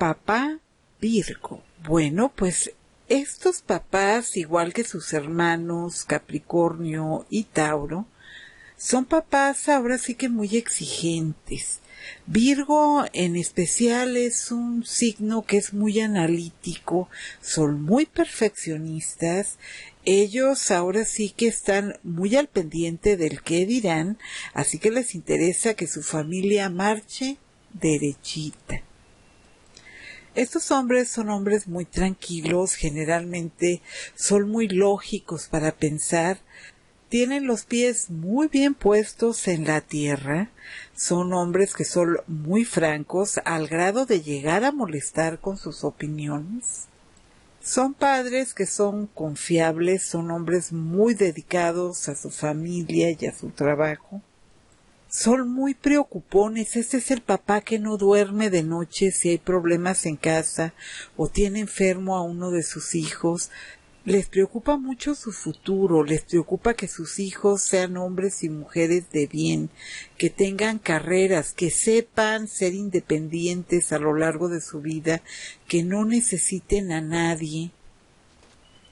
Papá Virgo. Bueno, pues estos papás, igual que sus hermanos Capricornio y Tauro, son papás ahora sí que muy exigentes. Virgo en especial es un signo que es muy analítico, son muy perfeccionistas. Ellos ahora sí que están muy al pendiente del qué dirán, así que les interesa que su familia marche derechita. Estos hombres son hombres muy tranquilos, generalmente son muy lógicos para pensar, tienen los pies muy bien puestos en la tierra, son hombres que son muy francos al grado de llegar a molestar con sus opiniones. Son padres que son confiables, son hombres muy dedicados a su familia y a su trabajo. Son muy preocupones, este es el papá que no duerme de noche si hay problemas en casa o tiene enfermo a uno de sus hijos. Les preocupa mucho su futuro, les preocupa que sus hijos sean hombres y mujeres de bien, que tengan carreras, que sepan ser independientes a lo largo de su vida, que no necesiten a nadie,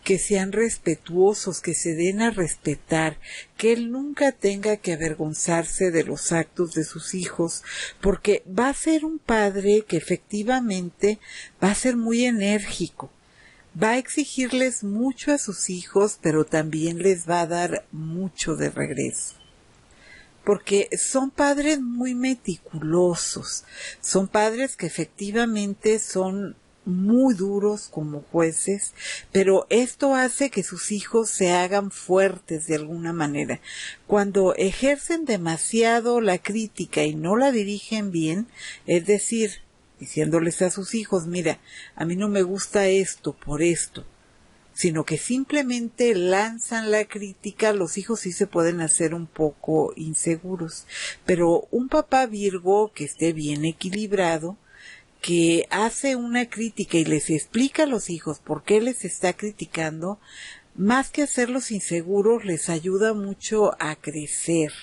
que sean respetuosos, que se den a respetar, que él nunca tenga que avergonzarse de los actos de sus hijos, porque va a ser un padre que efectivamente va a ser muy enérgico, va a exigirles mucho a sus hijos, pero también les va a dar mucho de regreso. Porque son padres muy meticulosos, son padres que efectivamente son muy duros como jueces, pero esto hace que sus hijos se hagan fuertes de alguna manera. Cuando ejercen demasiado la crítica y no la dirigen bien, es decir, diciéndoles a sus hijos, mira, a mí no me gusta esto por esto, sino que simplemente lanzan la crítica, los hijos sí se pueden hacer un poco inseguros. Pero un papá Virgo que esté bien equilibrado, que hace una crítica y les explica a los hijos por qué les está criticando, más que hacerlos inseguros, les ayuda mucho a crecer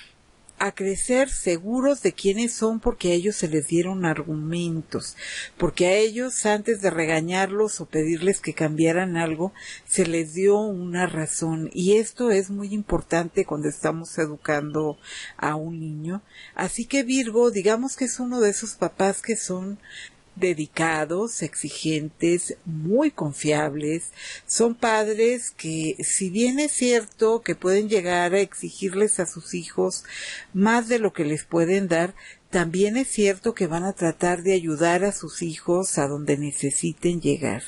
seguros de quiénes son porque a ellos se les dieron argumentos, porque a ellos antes de regañarlos o pedirles que cambiaran algo, se les dio una razón, y esto es muy importante cuando estamos educando a un niño. Así que Virgo, digamos que es uno de esos papás que son dedicados, exigentes, muy confiables. Son padres que, si bien es cierto que pueden llegar a exigirles a sus hijos más de lo que les pueden dar, también es cierto que van a tratar de ayudar a sus hijos a donde necesiten llegar.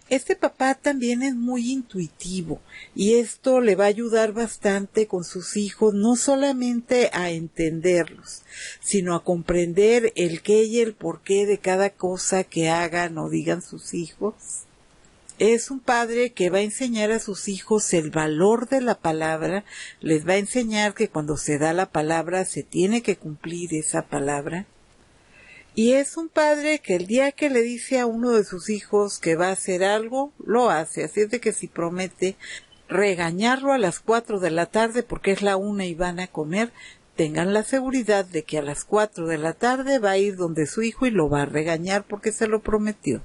Este papá también es muy intuitivo y esto le va a ayudar bastante con sus hijos, no solamente a entenderlos, sino a comprender el qué y el por qué de cada cosa que hagan o digan sus hijos. Es un padre que va a enseñar a sus hijos el valor de la palabra, les va a enseñar que cuando se da la palabra se tiene que cumplir esa palabra. Y es un padre que el día que le dice a uno de sus hijos que va a hacer algo, lo hace. Así es de que si promete regañarlo a las 4 de la tarde porque es la 1 y van a comer, tengan la seguridad de que a las 4 de la tarde va a ir donde su hijo y lo va a regañar porque se lo prometió.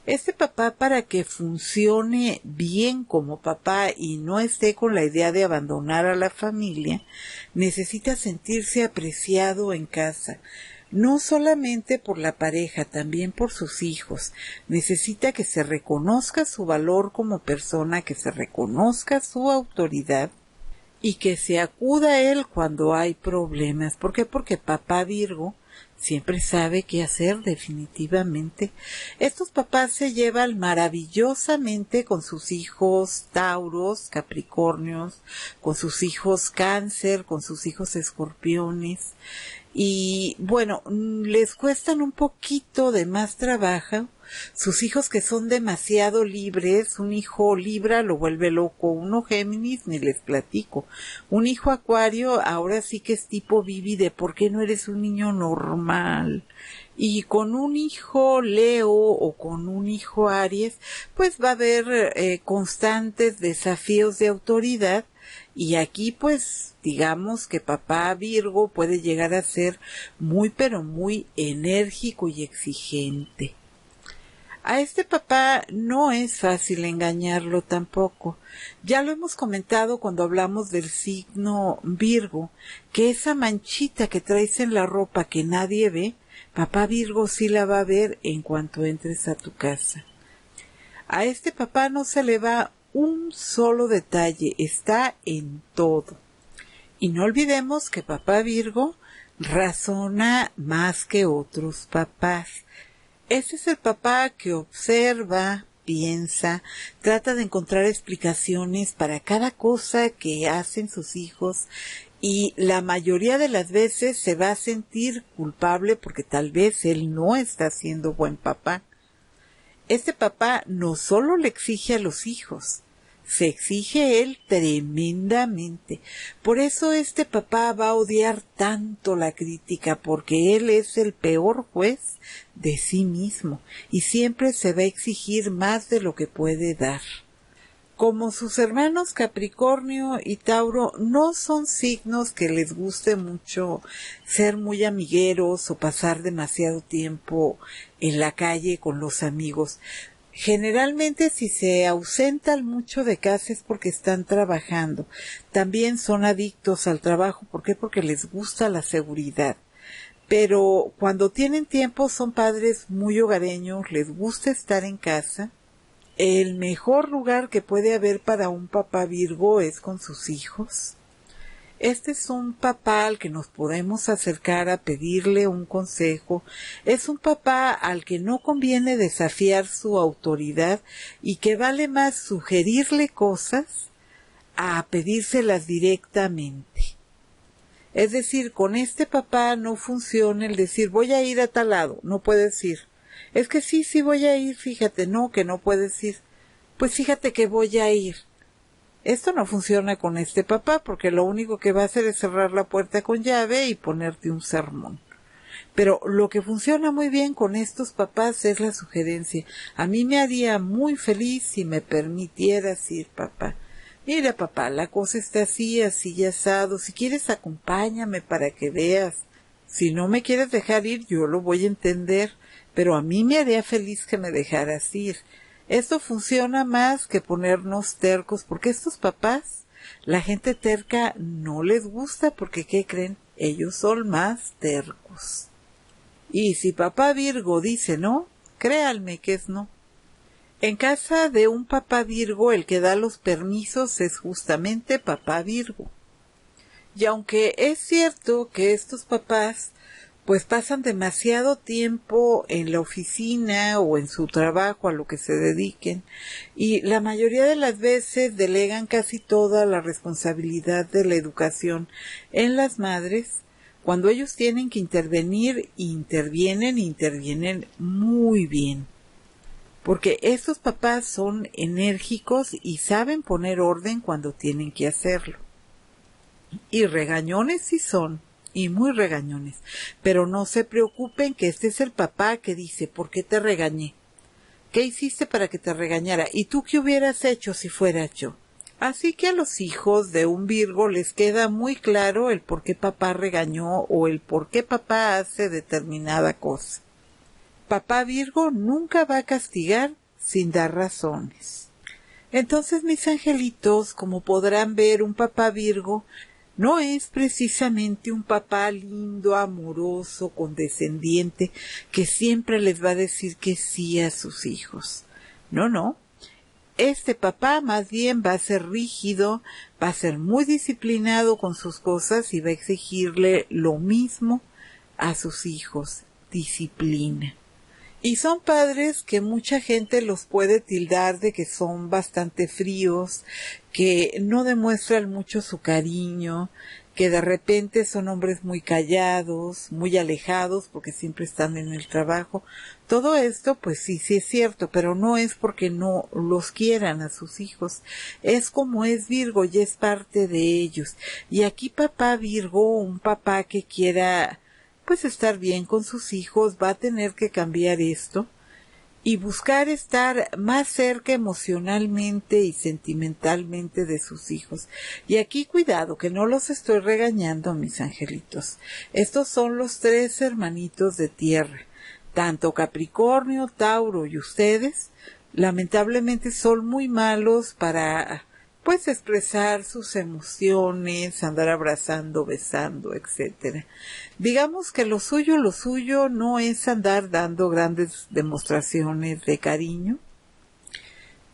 Este papá, para que funcione bien como papá y no esté con la idea de abandonar a la familia, necesita sentirse apreciado en casa. No solamente por la pareja, también por sus hijos. Necesita que se reconozca su valor como persona, que se reconozca su autoridad y que se acuda a él cuando hay problemas. ¿Por qué? Porque papá Virgo siempre sabe qué hacer definitivamente. Estos papás se llevan maravillosamente con sus hijos Tauros, Capricornios, con sus hijos Cáncer, con sus hijos Escorpiones. Y bueno, les cuestan un poquito de más trabajo. Sus hijos que son demasiado libres, un hijo Libra lo vuelve loco, uno Géminis ni les platico, un hijo Acuario ahora sí que es tipo Vivi de ¿por qué no eres un niño normal? Y con un hijo Leo o con un hijo Aries, pues va a haber constantes desafíos de autoridad, y aquí pues digamos que papá Virgo puede llegar a ser muy pero muy enérgico y exigente. A este papá no es fácil engañarlo tampoco. Ya lo hemos comentado cuando hablamos del signo Virgo, que esa manchita que traes en la ropa que nadie ve, papá Virgo sí la va a ver en cuanto entres a tu casa. A este papá no se le va un solo detalle, está en todo. Y no olvidemos que papá Virgo razona más que otros papás. Ese es el papá que observa, piensa, trata de encontrar explicaciones para cada cosa que hacen sus hijos y la mayoría de las veces se va a sentir culpable porque tal vez él no está siendo buen papá. Este papá no solo le exige a los hijos, se exige él tremendamente. Por eso este papá va a odiar tanto la crítica, porque él es el peor juez de sí mismo y siempre se va a exigir más de lo que puede dar. Como sus hermanos Capricornio y Tauro no son signos que les guste mucho ser muy amigueros o pasar demasiado tiempo en la calle con los amigos. Generalmente si se ausentan mucho de casa es porque están trabajando. También son adictos al trabajo. ¿Por qué? Porque les gusta la seguridad. Pero cuando tienen tiempo son padres muy hogareños, les gusta estar en casa. El mejor lugar que puede haber para un papá Virgo es con sus hijos. Este es un papá al que nos podemos acercar a pedirle un consejo. Es un papá al que no conviene desafiar su autoridad y que vale más sugerirle cosas a pedírselas directamente. Es decir, con este papá no funciona el decir voy a ir a tal lado, no puedes ir. Es que sí voy a ir, fíjate, no, que no puedes ir. Pues fíjate que voy a ir. Esto no funciona con este papá porque lo único que va a hacer es cerrar la puerta con llave y ponerte un sermón. Pero lo que funciona muy bien con estos papás es la sugerencia. A mí me haría muy feliz si me permitieras ir, papá. Mira, papá, la cosa está así, así y asado. Si quieres, acompáñame para que veas. Si no me quieres dejar ir, yo lo voy a entender. Pero a mí me haría feliz que me dejaras ir. Esto funciona más que ponernos tercos, porque estos papás, la gente terca no les gusta, porque ¿qué creen? Ellos son más tercos. Y si papá Virgo dice no, créanme que es no. En casa de un papá Virgo, el que da los permisos es justamente papá Virgo. Y aunque es cierto que estos papás pues pasan demasiado tiempo en la oficina o en su trabajo, a lo que se dediquen, y la mayoría de las veces delegan casi toda la responsabilidad de la educación en las madres. Cuando ellos tienen que intervenir, intervienen muy bien. Porque estos papás son enérgicos y saben poner orden cuando tienen que hacerlo. Y regañones sí son, y muy regañones. Pero no se preocupen que este es el papá que dice, ¿por qué te regañé? ¿Qué hiciste para que te regañara? ¿Y tú qué hubieras hecho si fuera yo? Así que a los hijos de un Virgo les queda muy claro el por qué papá regañó o el por qué papá hace determinada cosa. Papá Virgo nunca va a castigar sin dar razones. Entonces, mis angelitos, como podrán ver, un papá Virgo no es precisamente un papá lindo, amoroso, condescendiente, que siempre les va a decir que sí a sus hijos. No. Este papá más bien va a ser rígido, va a ser muy disciplinado con sus cosas y va a exigirle lo mismo a sus hijos, disciplina. Y son padres que mucha gente los puede tildar de que son bastante fríos, que no demuestran mucho su cariño, que de repente son hombres muy callados, muy alejados porque siempre están en el trabajo. Todo esto pues sí es cierto, pero no es porque no los quieran a sus hijos. Es como es Virgo y es parte de ellos. Y aquí papá Virgo, un papá que quiera pues estar bien con sus hijos, va a tener que cambiar esto y buscar estar más cerca emocionalmente y sentimentalmente de sus hijos. Y aquí cuidado, que no los estoy regañando, mis angelitos. Estos son los 3 hermanitos de tierra. Tanto Capricornio, Tauro y ustedes, lamentablemente son muy malos para, pues, expresar sus emociones, andar abrazando, besando, etcétera. Digamos que lo suyo no es andar dando grandes demostraciones de cariño,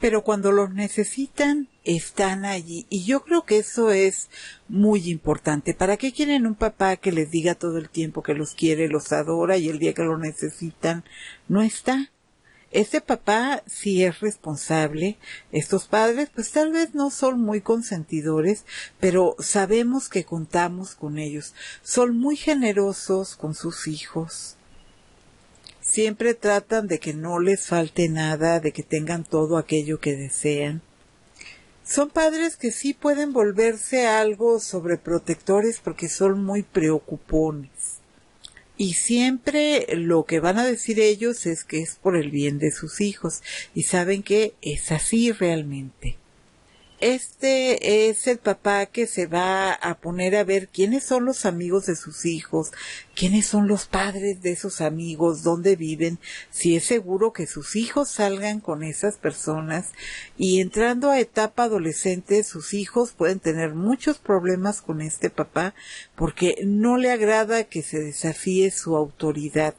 pero cuando los necesitan, están allí. Y yo creo que eso es muy importante. ¿Para qué quieren un papá que les diga todo el tiempo que los quiere, los adora y el día que lo necesitan no está? Este papá sí es responsable. Estos padres pues tal vez no son muy consentidores, pero sabemos que contamos con ellos. Son muy generosos con sus hijos. Siempre tratan de que no les falte nada, de que tengan todo aquello que desean. Son padres que sí pueden volverse algo sobreprotectores porque son muy preocupones. Y siempre lo que van a decir ellos es que es por el bien de sus hijos. Y saben que es así realmente. Este es el papá que se va a poner a ver quiénes son los amigos de sus hijos, quiénes son los padres de esos amigos, dónde viven, si es seguro que sus hijos salgan con esas personas. Y entrando a etapa adolescente, sus hijos pueden tener muchos problemas con este papá porque no le agrada que se desafíe su autoridad.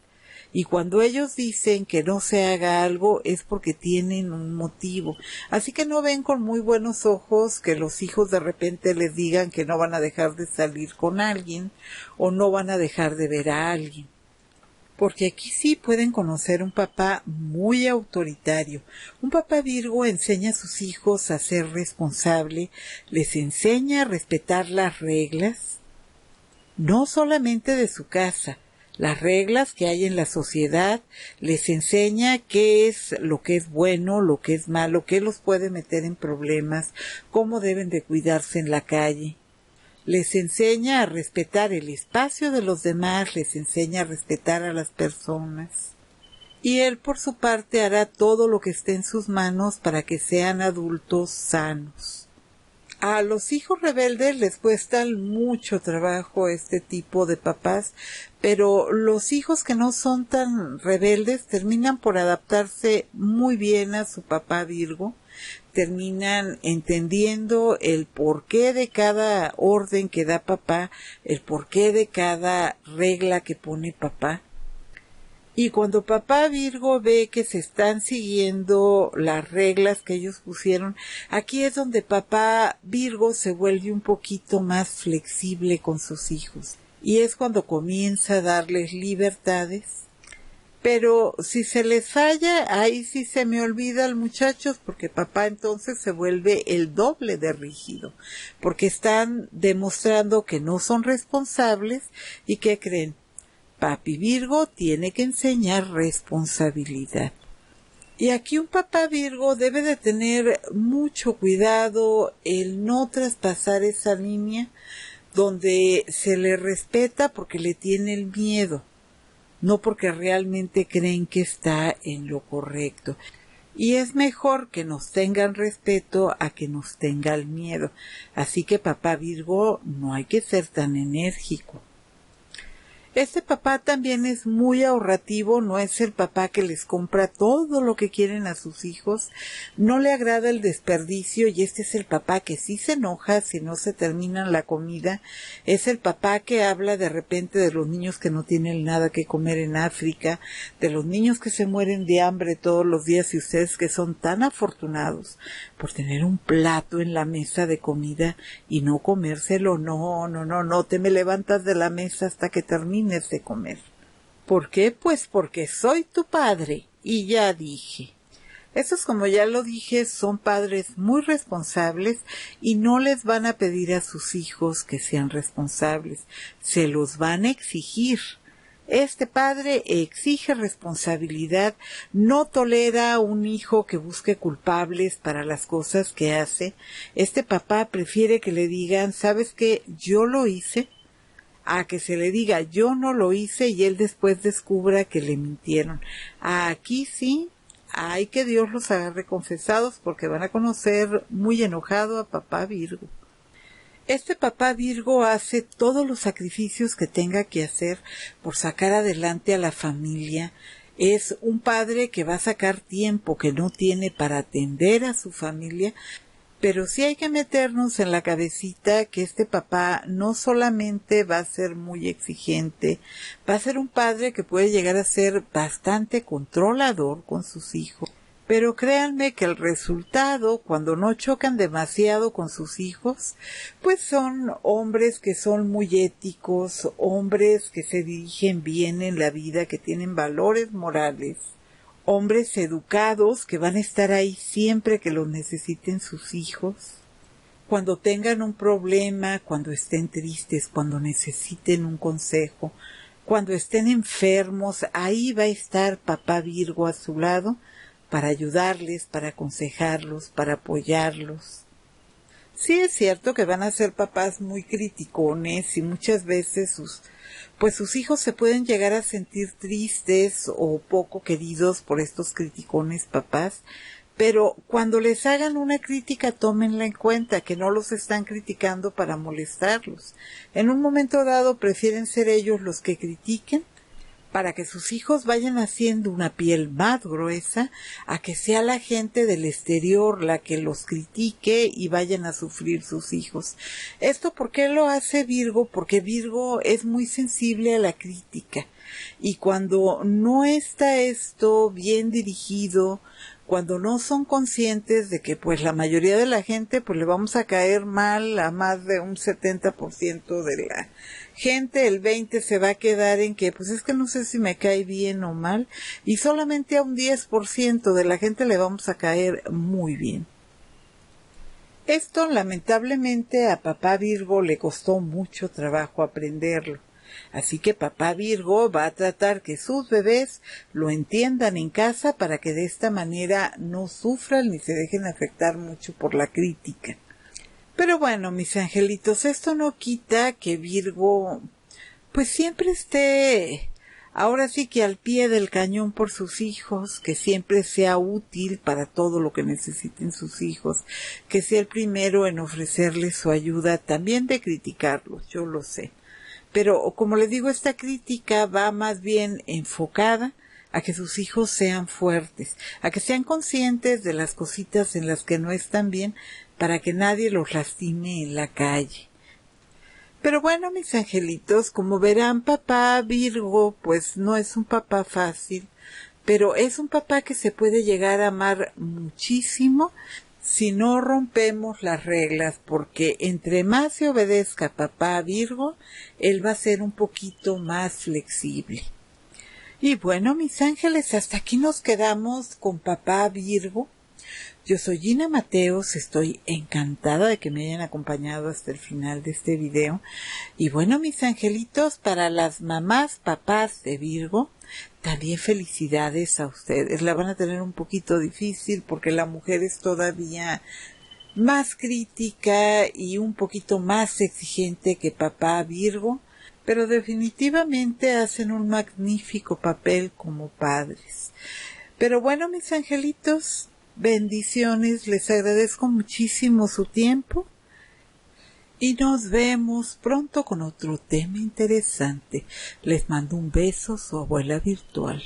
Y cuando ellos dicen que no se haga algo es porque tienen un motivo. Así que no ven con muy buenos ojos que los hijos de repente les digan que no van a dejar de salir con alguien o no van a dejar de ver a alguien. Porque aquí sí pueden conocer un papá muy autoritario. Un papá Virgo enseña a sus hijos a ser responsable, les enseña a respetar las reglas, no solamente de su casa, las reglas que hay en la sociedad, les enseña qué es lo que es bueno, lo que es malo, qué los puede meter en problemas, cómo deben de cuidarse en la calle. Les enseña a respetar el espacio de los demás, les enseña a respetar a las personas. Y él por su parte hará todo lo que esté en sus manos para que sean adultos sanos. A los hijos rebeldes les cuesta mucho trabajo este tipo de papás, pero los hijos que no son tan rebeldes terminan por adaptarse muy bien a su papá Virgo, terminan entendiendo el porqué de cada orden que da papá, el porqué de cada regla que pone papá. Y cuando papá Virgo ve que se están siguiendo las reglas que ellos pusieron, aquí es donde papá Virgo se vuelve un poquito más flexible con sus hijos. Y es cuando comienza a darles libertades. Pero si se les falla, ahí sí se me olvida al muchachos, porque papá entonces se vuelve el doble de rígido, porque están demostrando que no son responsables y que creen. Papi Virgo tiene que enseñar responsabilidad. Y aquí un papá Virgo debe de tener mucho cuidado el no traspasar esa línea donde se le respeta porque le tiene el miedo, no porque realmente creen que está en lo correcto. Y es mejor que nos tengan respeto a que nos tengan miedo. Así que papá Virgo no hay que ser tan enérgico. Este papá también es muy ahorrativo, no es el papá que les compra todo lo que quieren a sus hijos, no le agrada el desperdicio y este es el papá que sí se enoja si no se terminan la comida, es el papá que habla de repente de los niños que no tienen nada que comer en África, de los niños que se mueren de hambre todos los días y ustedes que son tan afortunados por tener un plato en la mesa de comida y no comérselo, no te me levantas de la mesa hasta que termines de comer. ¿Por qué? Pues porque soy tu padre y ya dije. Esos, como ya lo dije, son padres muy responsables y no les van a pedir a sus hijos que sean responsables, se los van a exigir. Este padre exige responsabilidad, no tolera a un hijo que busque culpables para las cosas que hace. Este papá prefiere que le digan, ¿sabes qué? Yo lo hice, a que se le diga yo no lo hice y él después descubra que le mintieron. Aquí sí hay que Dios los agarre confesados porque van a conocer muy enojado a papá Virgo. Este papá Virgo hace todos los sacrificios que tenga que hacer por sacar adelante a la familia. Es un padre que va a sacar tiempo que no tiene para atender a su familia, pero sí hay que meternos en la cabecita que este papá no solamente va a ser muy exigente, va a ser un padre que puede llegar a ser bastante controlador con sus hijos. Pero créanme que el resultado, cuando no chocan demasiado con sus hijos, pues son hombres que son muy éticos, hombres que se dirigen bien en la vida, que tienen valores morales, hombres educados que van a estar ahí siempre que los necesiten sus hijos. Cuando tengan un problema, cuando estén tristes, cuando necesiten un consejo, cuando estén enfermos, ahí va a estar papá Virgo a su lado, para ayudarles, para aconsejarlos, para apoyarlos. Sí es cierto que van a ser papás muy criticones y muchas veces sus hijos se pueden llegar a sentir tristes o poco queridos por estos criticones papás, pero cuando les hagan una crítica tómenla en cuenta, que no los están criticando para molestarlos. En un momento dado prefieren ser ellos los que critiquen para que sus hijos vayan haciendo una piel más gruesa, a que sea la gente del exterior la que los critique y vayan a sufrir sus hijos. ¿Esto por qué lo hace Virgo? Porque Virgo es muy sensible a la crítica. Y cuando no está esto bien dirigido, cuando no son conscientes de que pues la mayoría de la gente pues le vamos a caer mal a más de un 70% de la gente, el 20% se va a quedar en que pues es que no sé si me cae bien o mal, y solamente a un 10% de la gente le vamos a caer muy bien. Esto lamentablemente a papá Virgo le costó mucho trabajo aprenderlo. Así que papá Virgo va a tratar que sus bebés lo entiendan en casa para que de esta manera no sufran ni se dejen afectar mucho por la crítica. Pero bueno, mis angelitos, esto no quita que Virgo pues siempre esté ahora sí que al pie del cañón por sus hijos, que siempre sea útil para todo lo que necesiten sus hijos, que sea el primero en ofrecerles su ayuda, también de criticarlos, yo lo sé. Pero, como les digo, esta crítica va más bien enfocada a que sus hijos sean fuertes, a que sean conscientes de las cositas en las que no están bien, para que nadie los lastime en la calle. Pero bueno, mis angelitos, como verán, papá Virgo, pues no es un papá fácil, pero es un papá que se puede llegar a amar muchísimo si no rompemos las reglas, porque entre más se obedezca a papá Virgo, él va a ser un poquito más flexible. Y bueno, mis ángeles, hasta aquí nos quedamos con papá Virgo. Yo soy Gina Mateos, estoy encantada de que me hayan acompañado hasta el final de este video. Y bueno, mis angelitos, para las mamás, papás de Virgo, también felicidades a ustedes. La van a tener un poquito difícil porque la mujer es todavía más crítica y un poquito más exigente que papá Virgo, pero definitivamente hacen un magnífico papel como padres. Pero bueno, mis angelitos, bendiciones, les agradezco muchísimo su tiempo y nos vemos pronto con otro tema interesante. Les mando un beso, su abuela virtual.